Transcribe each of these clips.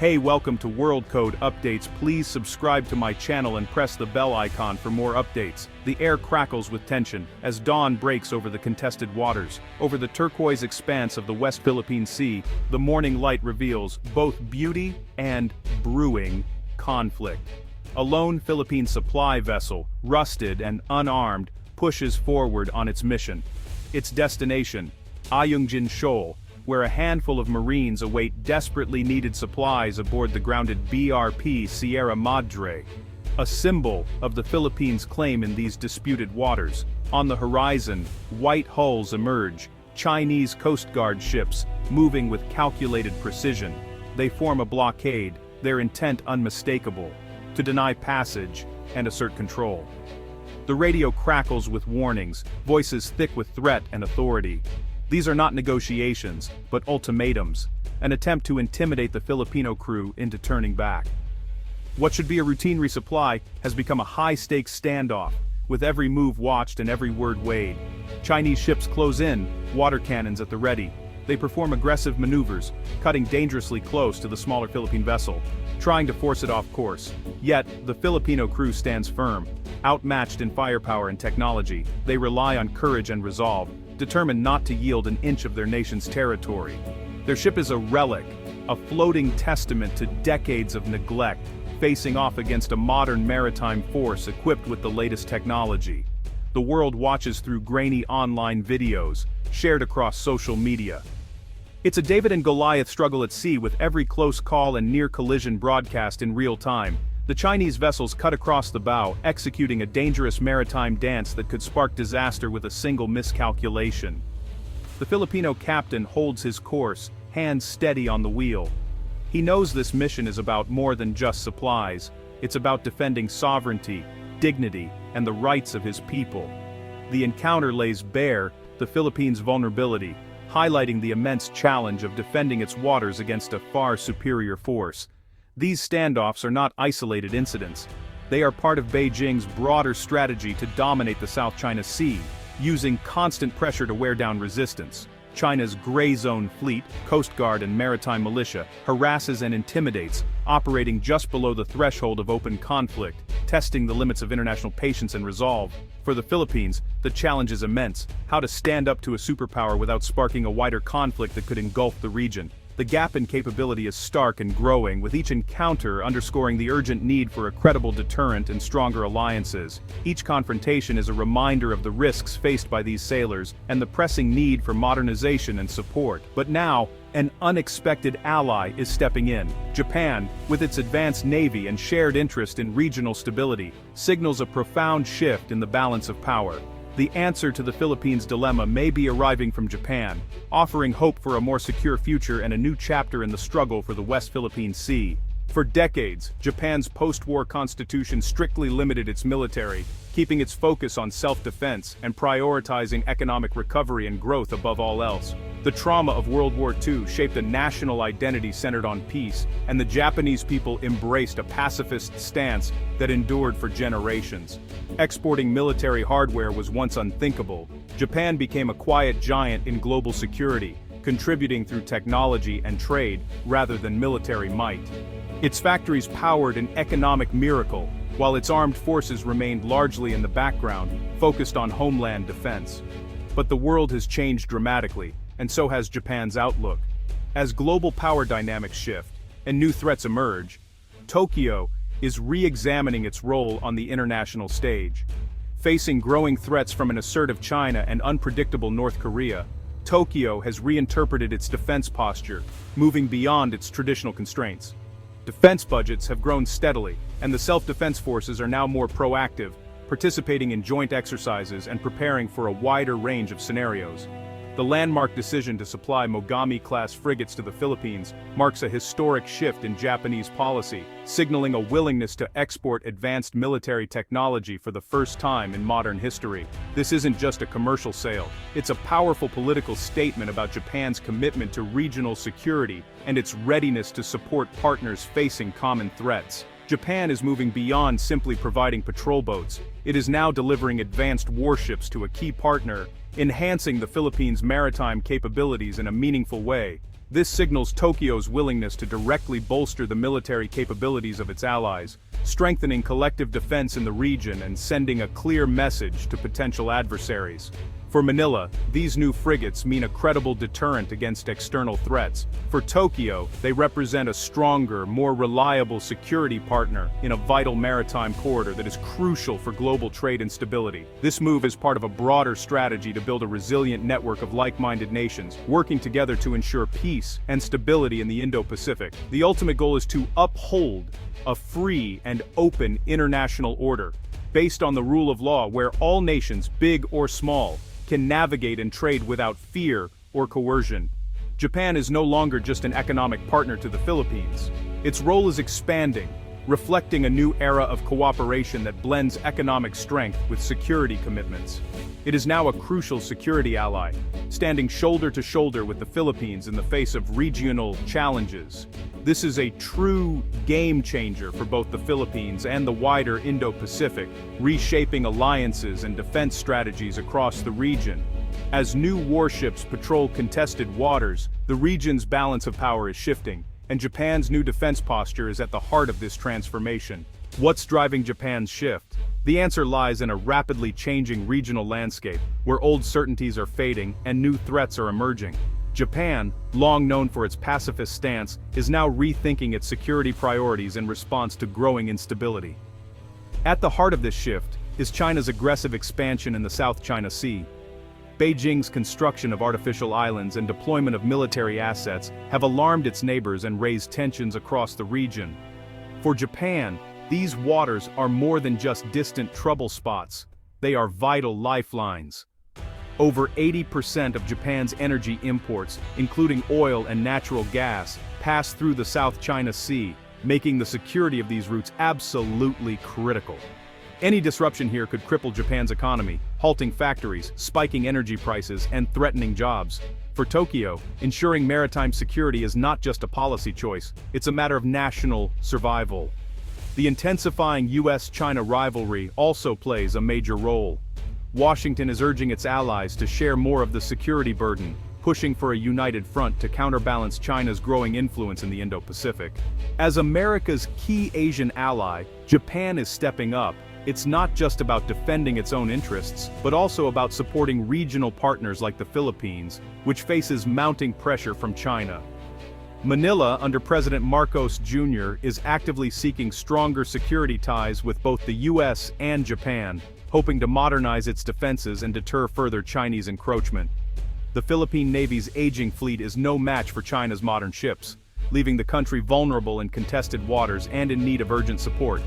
Hey, welcome to World Code Updates. Please subscribe to my channel and press the bell icon for more updates. The air crackles with tension as dawn breaks over the contested waters. Over the turquoise expanse of the West Philippine Sea, the morning light reveals both beauty and brewing conflict. A lone Philippine supply vessel, rusted and unarmed, pushes forward on its mission. Its destination, Ayungjin Shoal, where a handful of Marines await desperately needed supplies aboard the grounded BRP Sierra Madre, a symbol of the Philippines' claim in these disputed waters. On the horizon, white hulls emerge, Chinese Coast Guard ships, moving with calculated precision. They form a blockade, their intent unmistakable: to deny passage and assert control. The radio crackles with warnings, voices thick with threat and authority. These are not negotiations, but ultimatums, an attempt to intimidate the Filipino crew into turning back. What should be a routine resupply has become a high-stakes standoff, with every move watched and every word weighed. Chinese ships close in, water cannons at the ready. They perform aggressive maneuvers, cutting dangerously close to the smaller Philippine vessel, trying to force it off course. Yet, the Filipino crew stands firm. Outmatched in firepower and technology, they rely on courage and resolve, determined not to yield an inch of their nation's territory. Their ship is a relic, a floating testament to decades of neglect, facing off against a modern maritime force equipped with the latest technology. The world watches through grainy online videos, shared across social media. It's a David and Goliath struggle at sea, with every close call and near collision broadcast in real time. The Chinese vessels cut across the bow, executing a dangerous maritime dance that could spark disaster with a single miscalculation. The Filipino captain holds his course, hands steady on the wheel. He knows this mission is about more than just supplies. It's about defending sovereignty, dignity, and the rights of his people. The encounter lays bare the Philippines' vulnerability, highlighting the immense challenge of defending its waters against a far superior force. These standoffs are not isolated incidents. They are part of Beijing's broader strategy to dominate the South China Sea, using constant pressure to wear down resistance. China's gray zone fleet, Coast Guard and maritime militia, harasses and intimidates, operating just below the threshold of open conflict, testing the limits of international patience and resolve. For the Philippines, the challenge is immense: how to stand up to a superpower without sparking a wider conflict that could engulf the region. The gap in capability is stark and growing, with each encounter underscoring the urgent need for a credible deterrent and stronger alliances. Each confrontation is a reminder of the risks faced by these sailors and the pressing need for modernization and support. But now, an unexpected ally is stepping in. Japan, with its advanced navy and shared interest in regional stability, signals a profound shift in the balance of power. The answer to the Philippines' dilemma may be arriving from Japan, offering hope for a more secure future and a new chapter in the struggle for the West Philippine Sea. For decades, Japan's post-war constitution strictly limited its military, keeping its focus on self-defense and prioritizing economic recovery and growth above all else. The trauma of World War II shaped a national identity centered on peace, and the Japanese people embraced a pacifist stance that endured for generations. Exporting military hardware was once unthinkable. Japan became a quiet giant in global security, contributing through technology and trade rather than military might. Its factories powered an economic miracle, while its armed forces remained largely in the background, focused on homeland defense. But the world has changed dramatically, and so has Japan's outlook. As global power dynamics shift and new threats emerge, Tokyo is re-examining its role on the international stage. Facing growing threats from an assertive China and unpredictable North Korea, Tokyo has reinterpreted its defense posture, moving beyond its traditional constraints. Defense budgets have grown steadily, and the self-defense forces are now more proactive, participating in joint exercises and preparing for a wider range of scenarios. The landmark decision to supply Mogami-Class frigates to the Philippines marks a historic shift in Japanese policy, signaling a willingness to export advanced military technology for the first time in modern history. This isn't just a commercial sale, it's a powerful political statement about Japan's commitment to regional security and its readiness to support partners facing common threats. Japan is moving beyond simply providing patrol boats. It is now delivering advanced warships to a key partner, enhancing the Philippines' maritime capabilities in a meaningful way. This signals Tokyo's willingness to directly bolster the military capabilities of its allies, strengthening collective defense in the region and sending a clear message to potential adversaries. For Manila, these new frigates mean a credible deterrent against external threats. For Tokyo, they represent a stronger, more reliable security partner in a vital maritime corridor that is crucial for global trade and stability. This move is part of a broader strategy to build a resilient network of like-minded nations, working together to ensure peace and stability in the Indo-Pacific. The ultimate goal is to uphold a free and open international order, based on the rule of law where all nations, big or small, can navigate and trade without fear or coercion. Japan is no longer just an economic partner to the Philippines. Its role is expanding, reflecting a new era of cooperation that blends economic strength with security commitments. It is now a crucial security ally, standing shoulder to shoulder with the Philippines in the face of regional challenges. This is a true game changer for both the Philippines and the wider Indo-Pacific, reshaping alliances and defense strategies across the region. As new warships patrol contested waters, the region's balance of power is shifting, and Japan's new defense posture is at the heart of this transformation. What's driving Japan's shift? The answer lies in a rapidly changing regional landscape, where old certainties are fading and new threats are emerging. Japan, long known for its pacifist stance, is now rethinking its security priorities in response to growing instability. At the heart of this shift is China's aggressive expansion in the South China Sea. Beijing's construction of artificial islands and deployment of military assets have alarmed its neighbors and raised tensions across the region. For Japan, these waters are more than just distant trouble spots. They are vital lifelines. Over 80% of Japan's energy imports, including oil and natural gas, pass through the South China Sea, making the security of these routes absolutely critical. Any disruption here could cripple Japan's economy, halting factories, spiking energy prices, and threatening jobs. For Tokyo, ensuring maritime security is not just a policy choice, it's a matter of national survival. The intensifying US-China rivalry also plays a major role. Washington is urging its allies to share more of the security burden, pushing for a united front to counterbalance China's growing influence in the Indo-Pacific. As America's key Asian ally, Japan is stepping up. It's not just about defending its own interests, but also about supporting regional partners like the Philippines, which faces mounting pressure from China. Manila, under President Marcos Jr., is actively seeking stronger security ties with both the US and Japan, hoping to modernize its defenses and deter further Chinese encroachment. The Philippine Navy's aging fleet is no match for China's modern ships, leaving the country vulnerable in contested waters and in need of urgent support.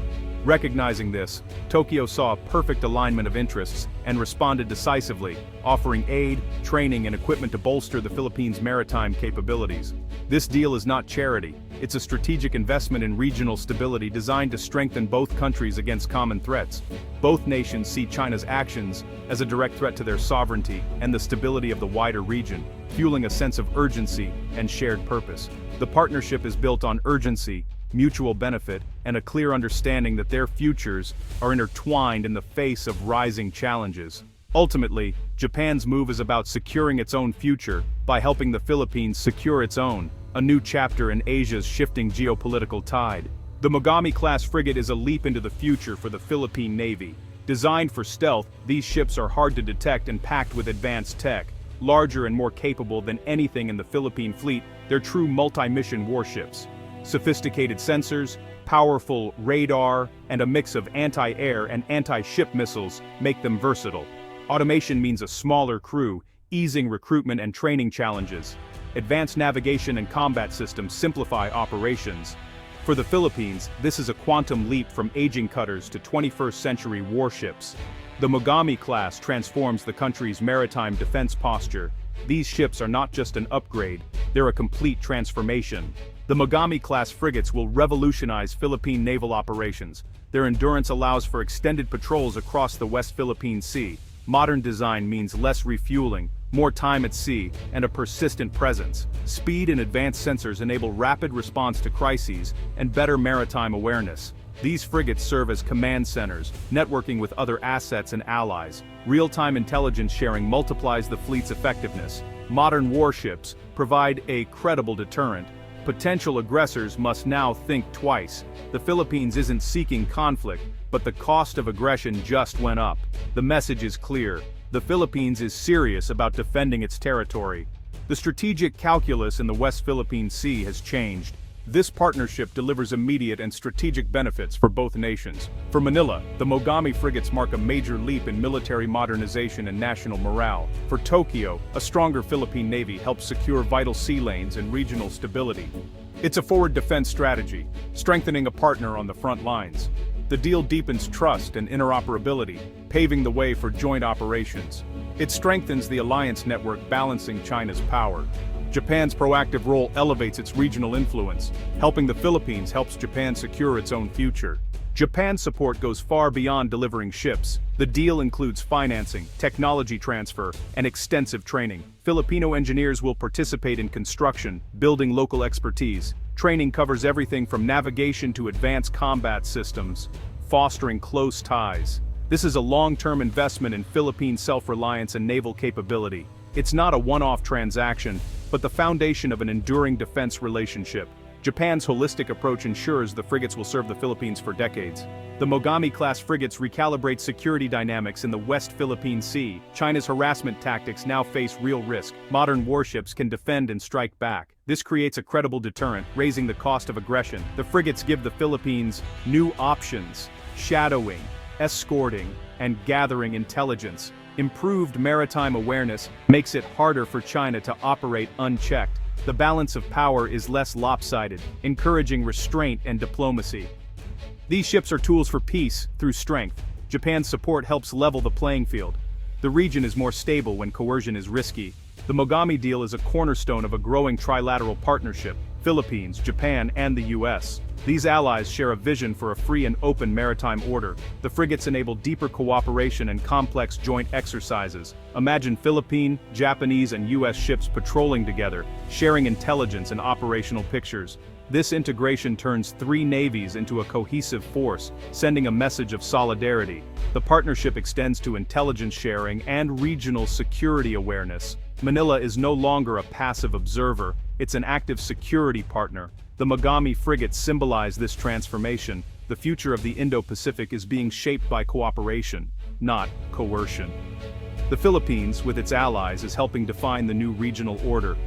Recognizing this, Tokyo saw a perfect alignment of interests and responded decisively, offering aid, training, and equipment to bolster the Philippines' maritime capabilities. This deal is not charity, it's a strategic investment in regional stability designed to strengthen both countries against common threats. Both nations see China's actions as a direct threat to their sovereignty and the stability of the wider region, fueling a sense of urgency and shared purpose. The partnership is built on urgency, mutual benefit, and a clear understanding that their futures are intertwined in the face of rising challenges. Ultimately, Japan's move is about securing its own future by helping the Philippines secure its own, a new chapter in Asia's shifting geopolitical tide. The Mogami-Class frigate is a leap into the future for the Philippine Navy. Designed for stealth, these ships are hard to detect and packed with advanced tech. Larger and more capable than anything in the Philippine fleet, they're true multi-mission warships. Sophisticated sensors, powerful radar, and a mix of anti-air and anti-ship missiles make them versatile. Automation means a smaller crew, easing recruitment and training challenges. Advanced navigation and combat systems simplify operations. For the Philippines, this is a quantum leap from aging cutters to 21st-century warships. The Mogami-Class transforms the country's maritime defense posture. These ships are not just an upgrade, they're a complete transformation. The Mogami-Class frigates will revolutionize Philippine naval operations. Their endurance allows for extended patrols across the West Philippine Sea. Modern design means less refueling, more time at sea, and a persistent presence. Speed and advanced sensors enable rapid response to crises and better maritime awareness. These frigates serve as command centers, networking with other assets and allies. Real-time intelligence sharing multiplies the fleet's effectiveness. Modern warships provide a credible deterrent. Potential aggressors must now think twice. The Philippines isn't seeking conflict, but the cost of aggression just went up. The message is clear. The Philippines is serious about defending its territory. The strategic calculus in the West Philippine Sea has changed. This partnership delivers immediate and strategic benefits for both nations. For Manila, the Mogami frigates mark a major leap in military modernization and national morale. For Tokyo, a stronger Philippine Navy helps secure vital sea lanes and regional stability. It's a forward defense strategy, strengthening a partner on the front lines. The deal deepens trust and interoperability, paving the way for joint operations. It strengthens the alliance network balancing China's power. Japan's proactive role elevates its regional influence. Helping the Philippines helps Japan secure its own future. Japan's support goes far beyond delivering ships. The deal includes financing, technology transfer, and extensive training. Filipino engineers will participate in construction, building local expertise. Training covers everything from navigation to advanced combat systems, fostering close ties. This is a long-term investment in Philippine self-reliance and naval capability. It's not a one-off transaction, but the foundation of an enduring defense relationship. Japan's holistic approach ensures the frigates will serve the Philippines for decades. The Mogami-Class frigates recalibrate security dynamics in the West Philippine Sea. China's harassment tactics now face real risk. Modern warships can defend and strike back. This creates a credible deterrent, raising the cost of aggression. The frigates give the Philippines new options: shadowing, escorting, and gathering intelligence. Improved maritime awareness makes it harder for China to operate unchecked. The balance of power is less lopsided, encouraging restraint and diplomacy. These ships are tools for peace through strength. Japan's support helps level the playing field. The region is more stable when coercion is risky. The Mogami deal is a cornerstone of a growing trilateral partnership: Philippines, Japan, and the US. These allies share a vision for a free and open maritime order. The frigates enable deeper cooperation and complex joint exercises. Imagine Philippine, Japanese, and US ships patrolling together, sharing intelligence and operational pictures. This integration turns three navies into a cohesive force, sending a message of solidarity. The partnership extends to intelligence sharing and regional security awareness. Manila is no longer a passive observer, it's an active security partner. The Mogami frigates symbolize this transformation. The future of the Indo-Pacific is being shaped by cooperation, not coercion. The Philippines, with its allies, is helping define the new regional order.